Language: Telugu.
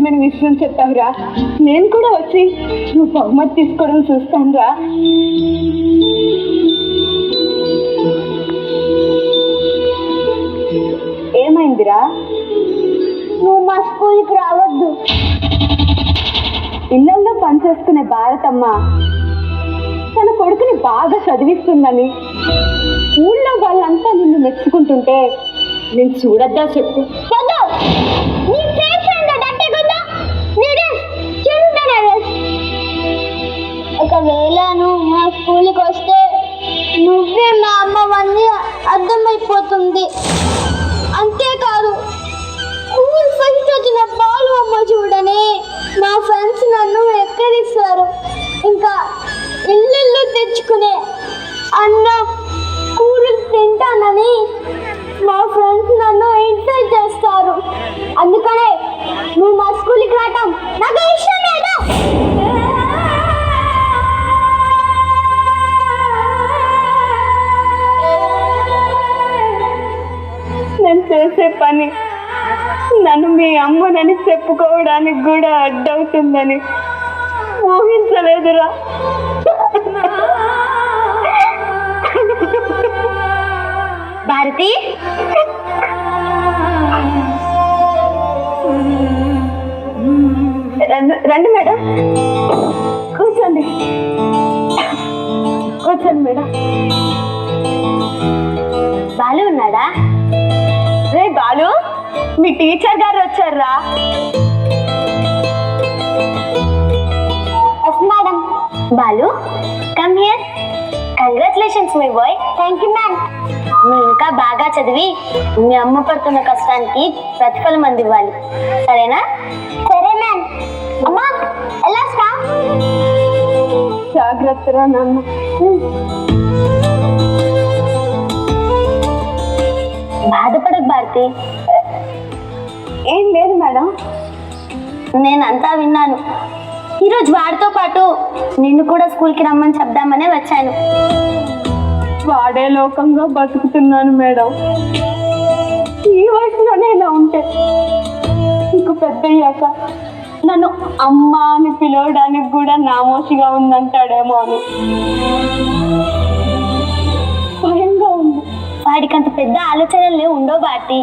ఆనందమైన విషయం చెప్పావురా. నేను కూడా వచ్చి నువ్వు బహుమతి తీసుకోవడం చూస్తానురా. ఏమైందిరా? నువ్వు మా స్కూల్కి రావద్దు. ఇళ్లలో పనిచేసుకునే భారతమ్మ తన కొడుకుని బాగా చదివిస్తుందని ఊళ్ళో వాళ్ళంతా నిన్ను మెచ్చుకుంటుంటే నేను చూడద్దా చెప్పు? ఒకవేళ నువ్వు మా స్కూల్కి వస్తే నువ్వే మా అమ్మవన్నీ అర్థమైపోతుంది. అంతేకాదు స్కూల్ ఫస్ట్ వచ్చిన బాలు అమ్మ చూడని మా ఫ్రెండ్స్ నన్ను ఎక్కడిస్తారు. ఇంకా ఇల్లు తెచ్చుకునే అన్నం కూరలు తింటానని మా ఫ్రెండ్స్ నన్ను ఇన్సల్ట్ చేస్తారు. అందుకనే నువ్వు మా స్కూల్కి రావటం నాకు ఇష్టం లేదు. నేను చేసే పని నన్ను మీ అమ్మనని చెప్పుకోవడానికి కూడా అడ్డవుతుందని ఊహించలేదురా. భారతి, రండి మేడం, కూర్చోండి కూర్చోండి మేడం. బాలు ఉన్నాడా? రే బాలు, మీ టీచర్ గారు వచ్చారా? Yes madam. Balu, come here. Congratulations my boy. Thank you ma'am. నువ్వు ఇంకా బాగా చదివి మీ అమ్మ పడుతున్న కష్టానికి ప్రతిఫలం అందివ్వాలి, సరేనా? సరే మ్యామ్. అమ్మా ఎలా వస్తా? జాగ్రత్తగా నాన్న. బాధపడకు భారతి. ఏం లేదు మేడం, నేనంతా విన్నాను. ఈరోజు వాడితో పాటు నిన్ను కూడా స్కూల్కి రమ్మని చెప్దామనే వచ్చాను. వాడే లోకంగా బతుకుతున్నాను మేడం. ఈ వయసులోనే ఇలా ఉంటే ఇంక పెద్దయ్యాక నన్ను అమ్మ అని పిలవడానికి కూడా నామోషిగా ఉందంటాడేమో అని భయంగా ఉంది. వాడికి అంత పెద్ద ఆలోచనలు ఉండవు భారతి.